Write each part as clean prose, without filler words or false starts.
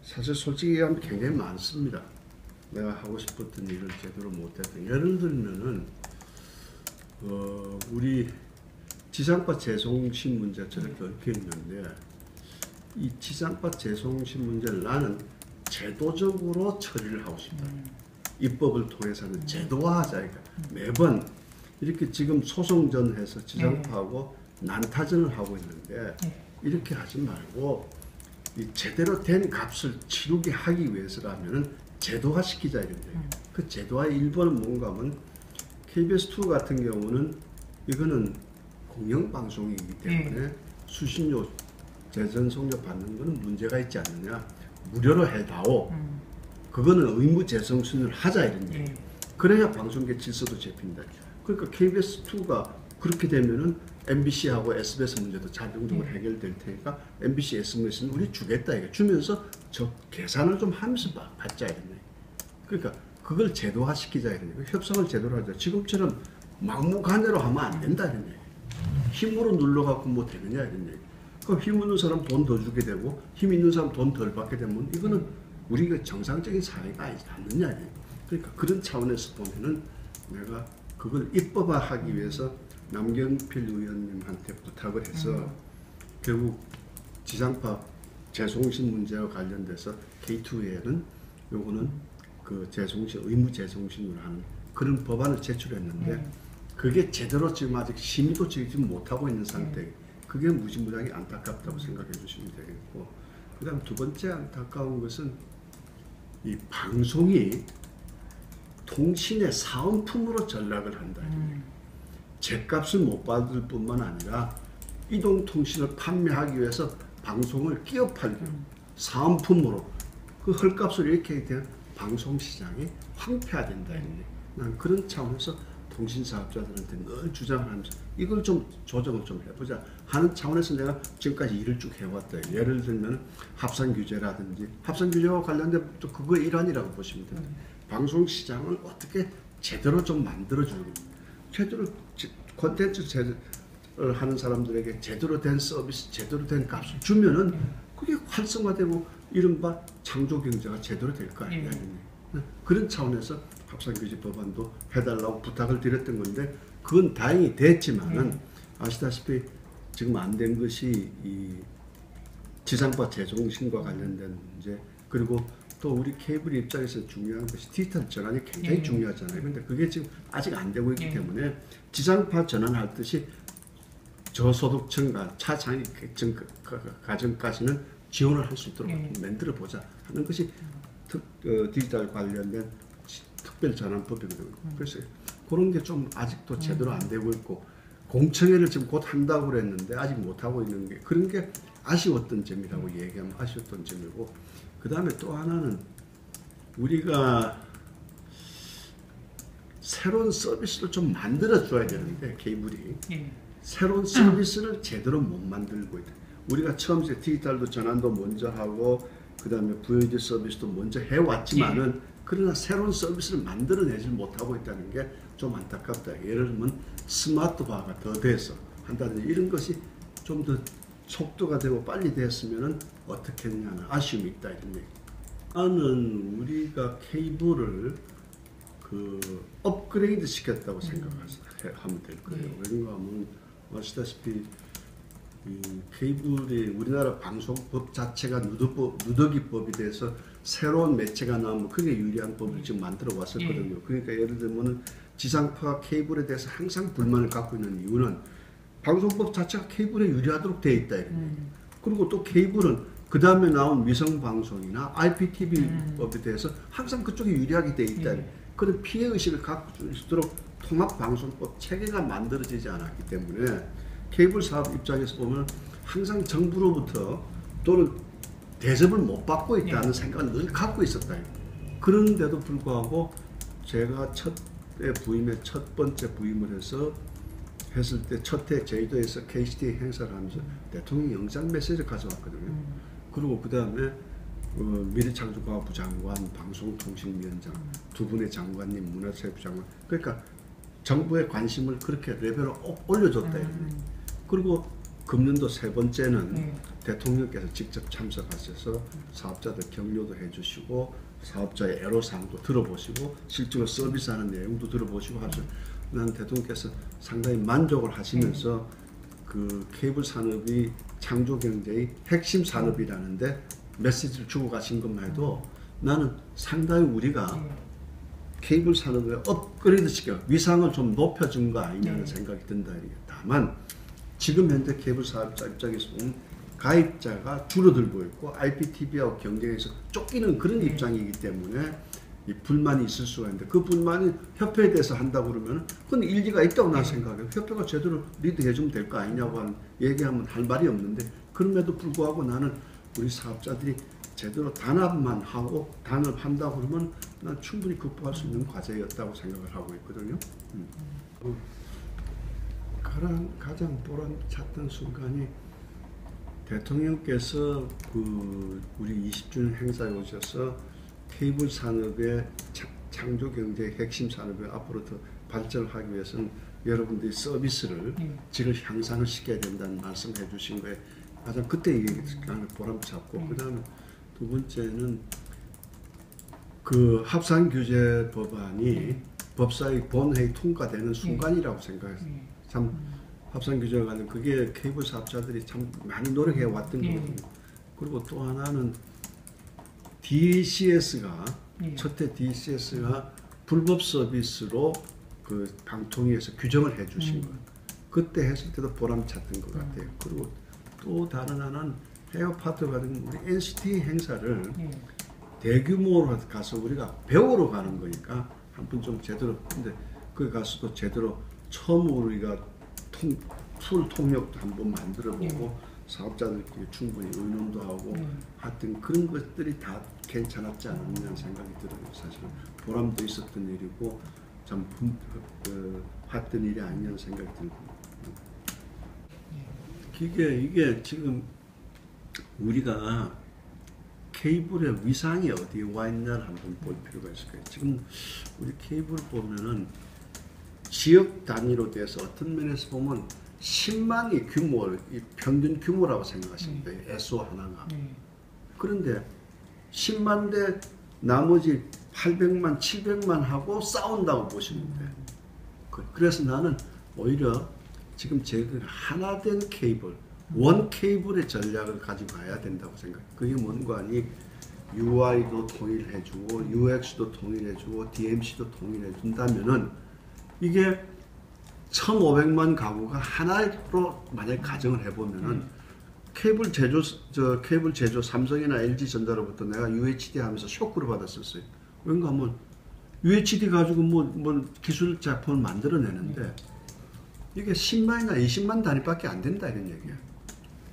사실 솔직히 얘기하면 굉장히 많습니다. 내가 하고 싶었던 일을 제대로 못했던. 예를 들면은 우리 지상파 재송신 문제 저렇게 얽혀 있는데, 이 지상파 재송신 문제를 나는 제도적으로 처리를 하고 싶다. 입법을 통해서는 제도화하자. 그러니까 매번 이렇게 지금 소송전해서 지상파하고 난타전을 하고 있는데, 이렇게 하지 말고 이 제대로 된 값을 치르게 하기 위해서라면은 제도화시키자 이런데, 그 제도화의 일부는 뭔가 하면 KBS2 같은 경우는 이거는 공영방송이기 때문에 수신료 재전 송료 받는 거는 문제가 있지 않느냐, 무료로 해다오. 그거는 의무 재정 순위를 하자 이런데, 그래야 방송계 질서도 잡힌다. 그러니까 KBS2가 그렇게 되면은 MBC하고 SBS 문제도 자동적으로 해결될 테니까 MBC, SBS는 우리 주겠다 이거 주면서 저 계산을 좀 하면서 받자 이랬네. 그러니까 그걸 제도화시키자 이랬네. 협상을 제대로 하자. 지금처럼 막무가내로 하면 안 된다 이랬네. 힘으로 눌러갖고 뭐 되느냐 이랬네. 그 힘 있는 사람 돈 더 주게 되고 힘 있는 사람 돈 덜 받게 되면 이거는 우리가 정상적인 사회가 아니지 않느냐 이랬네. 그러니까 그런 차원에서 보면은 내가 그걸 입법화하기 위해서 남경필 의원님한테 부탁을 해서 결국 지상파 재송신 문제와 관련돼서 K2에는 요거는 그 재송신, 의무 재송신으로 하는 그런 법안을 제출했는데 그게 제대로 지금 아직 심의도 지금 못하고 있는 상태. 그게 무지무지하게 안타깝다고 생각해 주시면 되겠고, 그 다음 두 번째 안타까운 것은 이 방송이 통신의 사은품으로 전락을 한다. 죗값을 못 받을 뿐만 아니라 이동통신을 판매하기 위해서 방송을 끼어 팔고 사은품으로 그 헐값을 이렇게 되면 방송시장이 황폐화된다. 난 그런 차원에서 통신사업자들한테 늘 주장을 하면서 이걸 좀 조정을 좀 해보자 하는 차원에서 내가 지금까지 일을 쭉 해왔다. 예를 들면 합산규제라든지, 합산규제와 관련된 또 그거의 일환이라고 보시면 됩니다. 방송시장을 어떻게 제대로 좀 만들어주는, 제대로 콘텐츠 제대로 하는 사람들에게 제대로 된 서비스, 제대로 된 값을 주면은 그게 활성화되고 이른바 창조경제가 제대로 될 거 아니냐. 그런 차원에서 합산규제 법안도 해달라고 부탁을 드렸던 건데, 그건 다행히 됐지만은 아시다시피 지금 안 된 것이 이 지상파 재송신과 관련된 문제, 그리고 또 우리 케이블 입장에서 중요한 것이 디지털 전환이 굉장히 중요하잖아요. 근데 그게 지금 아직 안 되고 있기 때문에 지상파 전환할 듯이 저소득층과 차상위층 가정까지는 지원을 할 수 있도록 만들어 보자 하는 것이 디지털 관련된 특별전환법이거든요. 그래서 그런 게 좀 아직도 제대로 안 되고 있고, 공청회를 지금 곧 한다고 그랬는데 아직 못 하고 있는 게, 그런 게 아쉬웠던 점이라고 얘기하면 아쉬웠던 점이고, 그 다음에 또 하나는 우리가 새로운 서비스를 좀 만들어 줘야 되는데 케이블이 새로운 서비스를 제대로 못 만들고 있다. 우리가 처음 디지털도 전환도 먼저 하고 그 다음에 VOD 서비스도 먼저 해왔지만은 그러나 새로운 서비스를 만들어내지 못하고 있다는 게 좀 안타깝다. 예를 들면 스마트화가 더 돼서 한다든지 이런 것이 좀 더 속도가 되고 빨리 됐으면은 어떻게 했냐는 아쉬움이 있다 이런 얘기. 나는 우리가 케이블을 그 업그레이드 시켰다고 생각하면 될 거예요. 왜냐하면 하면 아시다시피 이 케이블이 우리나라 방송법 자체가 누더기법이 돼서 새로운 매체가 나오면 그게 유리한 법을 지금 만들어 왔었거든요. 그러니까 예를 들면 지상파 케이블에 대해서 항상 불만을 갖고 있는 이유는 방송법 자체가 케이블에 유리하도록 되어 있다. 그리고 또 케이블은 그 다음에 나온 위성방송이나 IPTV법에 대해서 항상 그쪽에 유리하게 되어 있다. 그런 피해의식을 갖고 있도록 통합방송법 체계가 만들어지지 않았기 때문에 케이블 사업 입장에서 보면 항상 정부로부터 또는 대접을 못 받고 있다는 생각을 늘 갖고 있었다. 그런데도 불구하고 제가 부임에 첫 번째 부임을 했을 때 첫 해 제주도에서 KCT 행사를 하면서 대통령 영상 메시지를 가져왔거든요. 그리고 그 다음에 미래창조과학부 장관, 방송통신위원장, 두 분의 장관님, 문화체육부 장관, 그러니까 정부의 관심을 그렇게 레벨을 올려줬다. 그리고 금년도 세 번째는 대통령께서 직접 참석하셔서 사업자들 격려도 해주시고 사업자의 애로사항도 들어보시고 실제로 서비스하는 내용도 들어보시고 하셔서 난 대통령께서 상당히 만족을 하시면서 그 케이블 산업이 창조 경제의 핵심 산업이라는데 메시지를 주고 가신 것만 해도 나는 상당히 우리가 케이블 산업의 업그레이드 시켜 위상을 좀 높여준 거 아니냐는 생각이 든다. 다만 지금 현재 케이블 사업자 입장에서 보면 가입자가 줄어들고 있고 IPTV하고 경쟁해서 쫓기는 그런 입장이기 때문에 이 불만이 있을 수가 있는데 그 불만이 협회에 대해서 한다고 그러면 그건 일리가 있다고 나는 생각해요. 협회가 제대로 리드해주면 될 거 아니냐고 얘기하면 할 말이 없는데 그럼에도 불구하고 나는 우리 사업자들이 제대로 단합만 하고 단합한다고 그러면 난 충분히 극복할 수 있는 과제였다고 생각을 하고 있거든요. 가장 보람찼던 순간이 대통령께서 그 우리 20주년 행사에 오셔서 케이블 산업의 창조 경제의 핵심 산업을 앞으로 더 발전을 하기 위해서는 여러분들이 서비스를 질을 향상을 시켜야 된다는 말씀을 해주신 거에 가장 그때 얘기를 보람찼고 그 다음에 두 번째는 그 합산규제 법안이 법사위 본회의 통과되는 순간이라고 생각했어요. 참 합산규제가 가는 그게 케이블 사업자들이 참 많이 노력해 왔던 거거든요. 그리고 또 하나는 DCS가 첫해 DCS가 불법 서비스로 그 방통위에서 규정을 해주신 거예요. 그때 했을 때도 보람찼던 것 같아요. 그리고 또 다른 하나는 헤어파트 같은 우리 NCT 행사를 대규모로 가서 우리가 배우러 가는 거니까 한 번 좀 제대로 근데 거기 가서도 제대로 처음으로 우리가 툴 통역도 한번 만들어보고 사업자들끼리 충분히 의논도 하고 하여튼 그런 것들이 다 괜찮았지 않았냐는 생각이 들어요. 사실은 보람도 있었던 일이고 참 했던 일이 아니냐는 생각이 들고 이게 지금 우리가 케이블의 위상이 어디에 와 있냐를 한번 볼 필요가 있을 거예요. 지금 우리 케이블 보면은 지역 단위로 돼서 어떤 면에서 보면 10만의 규모, 이 평균 규모라고 생각하시면 돼요. SO 하나가. 그런데 10만 대 나머지 800만, 700만 하고 싸운다고 보시면 돼요. 그래서 나는 오히려 지금 제가 하나 된 케이블, 원 케이블의 전략을 가지고 가야 된다고 생각해요. 그게 뭔가 하니 UI도 통일해주고 UX도 통일해주고 DMC도 통일해준다면은 이게 1,500만 가구가 하나로 만약 가정을 해보면은 케이블 제조 삼성이나 LG전자로부터 내가 UHD 하면서 쇼크를 받았었어요. 왜냐 하면 UHD 가지고 뭐 기술 제품을 만들어내는데 이게 10만이나 20만 단위밖에 안 된다 이런 얘기야.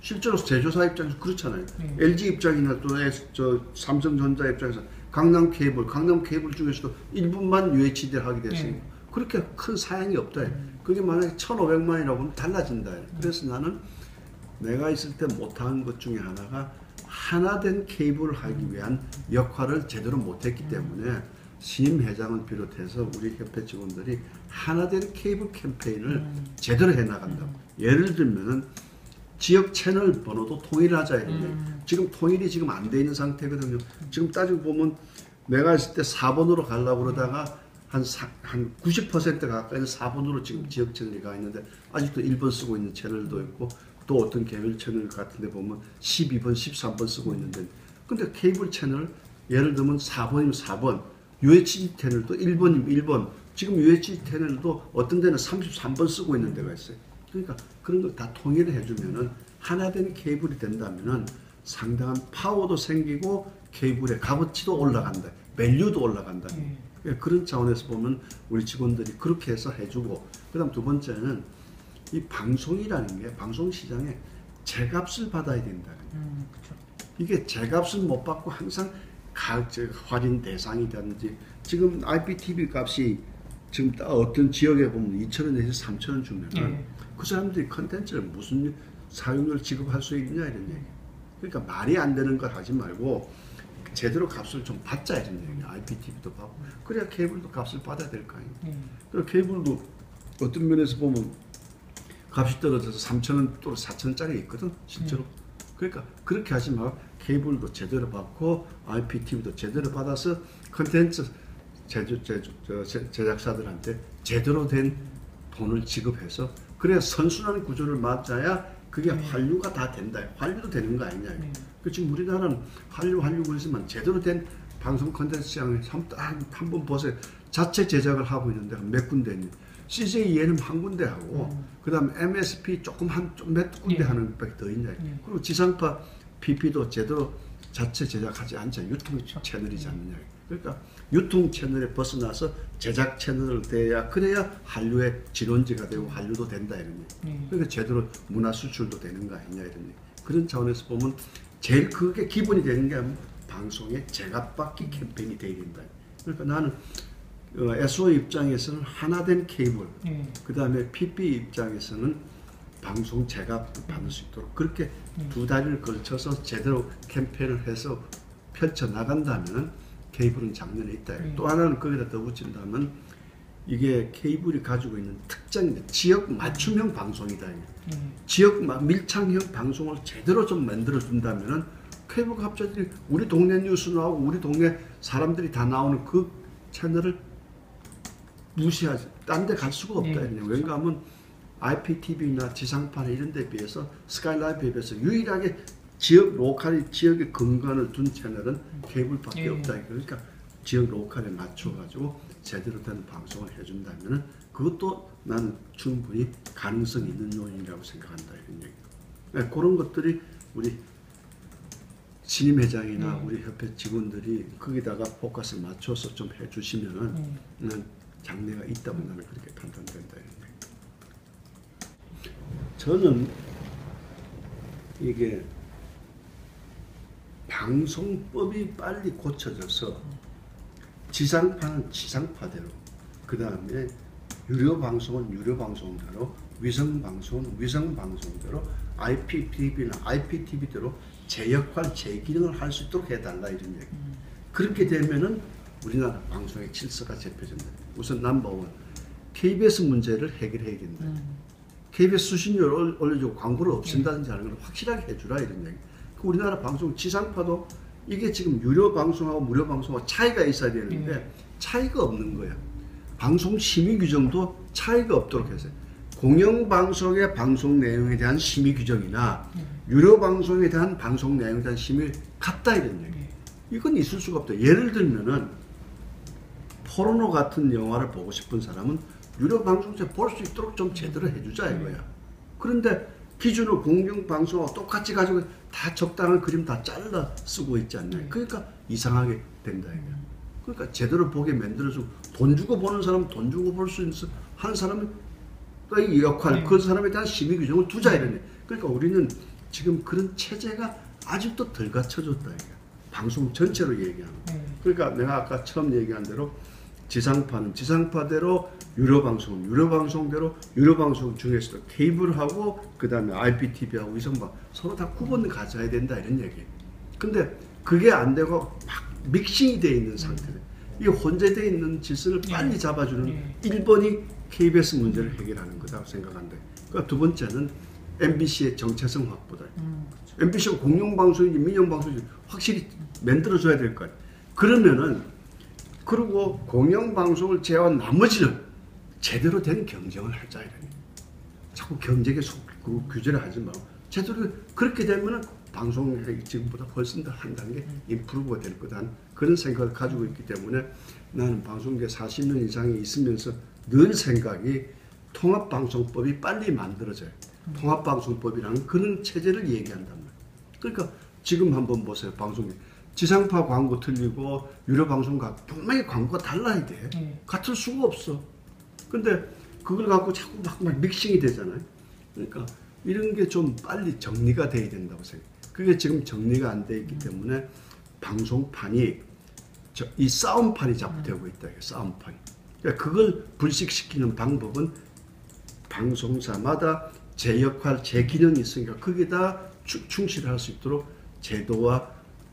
실제로 제조사 입장에서 그렇잖아요. LG 입장이나 또 삼성전자 입장에서 강남 케이블 중에서도 일부만 UHD를 하게 됐으니까 그렇게 큰 사양이 없다. 그게 만약에 1,500만이라고 하면 달라진다. 그래서 나는 내가 있을 때 못한 것 중에 하나가 하나된 케이블을 하기 위한 역할을 제대로 못했기 때문에 신임 회장을 비롯해서 우리 협회 직원들이 하나된 케이블 캠페인을 제대로 해나간다. 예를 들면은 지역 채널 번호도 통일하자 이런데 지금 통일이 지금 안 돼 있는 상태거든요. 지금 따지고 보면 내가 있을 때 4번으로 가려고 그러다가 한 90% 가까이는 4번으로 지금 지역 채널이 가 있는데 아직도 1번 쓰고 있는 채널도 있고 또 어떤 개별 채널 같은 데 보면 12번, 13번 쓰고 있는데 근데 케이블 채널 예를 들면 4번이면 4번 UHD 채널도 1번이면 1번 지금 UHD 채널도 어떤 데는 33번 쓰고 있는 데가 있어요. 그러니까 그런 걸 다 통일을 해주면은 하나된 케이블이 된다면은 상당한 파워도 생기고 케이블의 값어치도 올라간다. 밸류도 올라간다. 그런 차원에서 보면 우리 직원들이 그렇게 해서 해주고 그 다음 두 번째는 이 방송이라는 게 방송시장에 제값을 받아야 된다는 거예요. 이게 제값을 못 받고 항상 할인 대상이라든지 지금 IPTV 값이 지금 어떤 지역에 보면 2,000원 내지 3,000원 주면은 그 사람들이 컨텐츠를 무슨 사용료를 지급할 수 있냐 이런 얘기. 그러니까 말이 안 되는 걸 하지 말고 제대로 값을 좀 받자 이런 얘기. IPTV도 받고 그래야 케이블도 값을 받아야 될 거 아니에요. 그리고 케이블도 어떤 면에서 보면 값이 떨어져서 3,000원 또는 4,000원짜리 있거든 실제로. 그러니까 그렇게 하지 마. 케이블도 제대로 받고 IPTV도 제대로 받아서 컨텐츠 제작사들한테 제대로 된 돈을 지급해서 그래야 선순환 구조를 맞아야 그게 한류가 다 된다. 한류도 되는 거 아니냐. 그 지금 우리나라는 한류 그러지만 제대로 된 방송 컨텐츠 시장을 한번 보세요. 자체 제작을 하고 있는 데가 몇 군데 있니? CJ ENM 한 군데 하고 그다음 MSP 조금 몇 군데 하는 밖에 더 있냐. 그리고 지상파 PP도 제대로 자체 제작하지 않잖아요. 유통 채널이지 않느냐. 그러니까 유통 채널에 벗어나서 제작 채널을 돼야 그래야 한류의 진원지가 되고 한류도 된다 이런 얘기. 그러니까 제대로 문화 수출도 되는 거 아니냐 이런 얘기. 그런 차원에서 보면 제일 그게 기본이 되는 게 방송의 제값받기 캠페인이 돼야 된다. 그러니까 나는 SO 입장에서는 하나된 케이블, 그 다음에 PP 입장에서는 방송 제값을 받을 수 있도록 그렇게 두 다리를 걸쳐서 제대로 캠페인을 해서 펼쳐 나간다면 케이블은 작년에 있다. 또 하나는 거기다 더 붙인다면 이게 케이블이 가지고 있는 특징인데 지역 맞춤형 방송이다. 지역 밀착형 방송을 제대로 좀 만들어 준다면은 케이블 갑자기 우리 동네 뉴스 나오고 우리 동네 사람들이 다 나오는 그 채널을 무시하지. 딴 데 갈 수가 없다. 왠가 하면 IPTV나 지상파나 이런 데 비해서 스카이라이프에 비해서 유일하게 지역의 근간을 둔 채널은 케이블밖에 없다. 그러니까 지역 로컬에 맞춰가지고 제대로 된 방송을 해준다면 그것도 나는 충분히 가능성이 있는 요인이라고 생각한다. 이런 얘기. 네, 그런 것들이 우리 신임 회장이나 우리 협회 직원들이 거기다가 포커스를 맞춰서 좀 해주시면은 장래가 있다고 나는 그렇게 판단된다. 저는 이게 방송법이 빨리 고쳐져서 지상파는 지상파대로, 그 다음에 유료방송은 유료방송대로, 위성방송은 위성방송대로, IPTV는 IPTV대로 제 역할, 제 기능을 할 수 있도록 해달라 이런 얘기. 그렇게 되면은 우리나라 방송의 질서가 잡혀진다. 우선 넘버원, KBS 문제를 해결해야 된다. KBS 수신료를 올려주고 광고를 없앤다든지 하는 걸 확실하게 해주라 이런 얘기. 우리나라 방송 지상파도 이게 지금 유료 방송하고 무료 방송하고 차이가 있어야 되는데 차이가 없는 거야. 방송 심의 규정도 차이가 없도록 해서 공영방송의 방송 내용에 대한 심의 규정이나 유료 방송에 대한 방송 내용에 대한 심의 같다 이런 얘기. 이건 있을 수가 없다. 예를 들면은 포르노 같은 영화를 보고 싶은 사람은 유료 방송에서 볼 수 있도록 좀 제대로 해주자 이거야. 그런데 기준을 공영방송하고 똑같이 가지고 다 적당한 그림 다 잘라 쓰고 있지 않나. 그러니까 이상하게 된다 이거야. 그러니까 제대로 보게 만들어주고 돈 주고 보는 사람은 돈 주고 볼 수 있는 하는 사람은 이 역할, 그 사람에 대한 심의 규정을 두자 이러네. 그러니까 우리는 지금 그런 체제가 아직도 덜 갖춰졌다 이거야. 방송 전체로 얘기하는. 그러니까 내가 아까 처음 얘기한 대로 지상파는 지상파대로, 유료방송은 유료방송대로, 유료방송 중에서도 케이블하고 그 다음에 IPTV하고 위성방 서로 다 구분을 가져야 된다 이런 얘기. 근데 그게 안 되고 막 믹싱이 되어 있는 상태네. 이 혼재되어 있는 질서를 빨리 잡아주는 1번이 KBS 문제를 해결하는 거다고 생각한다. 그러니까 두 번째는 MBC의 정체성 확보다. MBC가 공영방송인지 민영방송인지 확실히 만들어줘야 될 거 아니야. 그러면은 그리고 공영방송을 제외한 나머지는 제대로 된 경쟁을 하자 이러니. 자꾸 경쟁에 그 규제를 하지 말고 제대로 그렇게 되면은 방송이 지금보다 훨씬 더 한 단계 임프루브가 될 거다 그런 생각을 가지고 있기 때문에 나는 방송계 40년 이상이 있으면서 늘 생각이 통합방송법이 빨리 만들어져요. 통합방송법이라는 그런 체제를 얘기한단 말이에요. 그러니까 지금 한번 보세요. 방송에 지상파 광고 틀리고 유료 방송과 분명히 광고가 달라야 돼. 같을 수가 없어. 근데 그걸 갖고 자꾸 막 믹싱이 되잖아요. 그러니까 이런 게 좀 빨리 정리가 돼야 된다고 생각해요. 그게 지금 정리가 안 돼 있기 때문에 방송판이 이 싸움판이 자꾸 되고 있다. 싸움판이. 그러니까 그걸 불식시키는 방법은 방송사마다 제 역할, 제 기능이 있으니까 거기다 충실할 수 있도록 제도와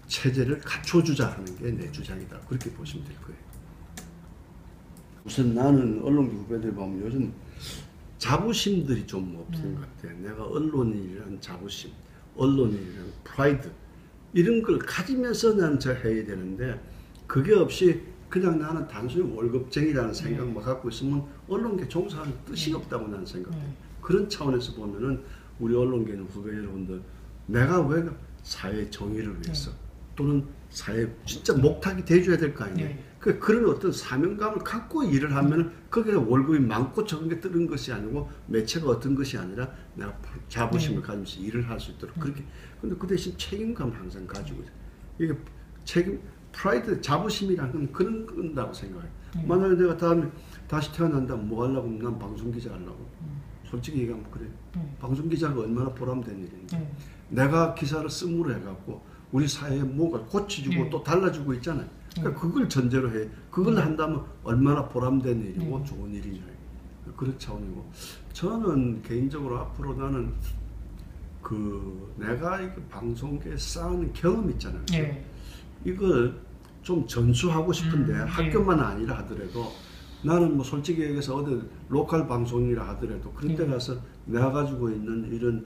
체제를 갖춰주자 하는 게 내 주장이다. 그렇게 보시면 될 거예요. 우선 나는 언론계 후배들 보면 요즘 자부심들이 좀 없는 것 같아요. 내가 언론인이라는 자부심, 언론인이라는 프라이드 이런 걸 가지면서 나는 저 해야 되는데 그게 없이 그냥 나는 단순히 월급쟁이라는 생각만 갖고 있으면 언론계 종사하는 뜻이 없다고 나는 생각해요. 그런 차원에서 보면은 우리 언론계는 후배 여러분들 내가 왜 사회 정의를 위해서 또는 사회 진짜 목탁이 돼줘야 될 거 아니에요. 그런 어떤 사명감을 갖고 일을 하면 거기에 월급이 많고 적은 게 뜨는 것이 아니고 매체가 어떤 것이 아니라 내가 자부심을 가지면서 일을 할 수 있도록 그렇게. 근데 그 대신 책임감을 항상 가지고 있어요. 이게 책임, 프라이드, 자부심이라는 건 그런 건다고 생각해요. 만약에 내가 다음에 다시 태어난다면 뭐 하려고 하면 난 방송기자 하려고. 솔직히 얘기하면 그래. 방송기자가 얼마나 보람된 일인데. 내가 기사를 쓰므로 해갖고 우리 사회에 뭔가 고쳐주고 또 달라지고 있잖아요. 그러니까 그걸 전제로 해. 그걸 한다면 얼마나 보람된 일이고 좋은 일이냐. 그런 차원이고. 저는 개인적으로 앞으로 나는 내가 이 방송계에 쌓은 경험 있잖아요. 이걸 좀 전수하고 싶은데 학교만 아니라 하더라도 나는 뭐 솔직히 얘기해서 어디 로컬 방송이라 하더라도 그런 데 가서 내가 가지고 있는 이런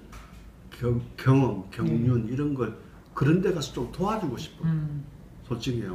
경험, 경륜 이런 걸 그런 데 가서 좀 도와주고 싶어요. 솔직히요.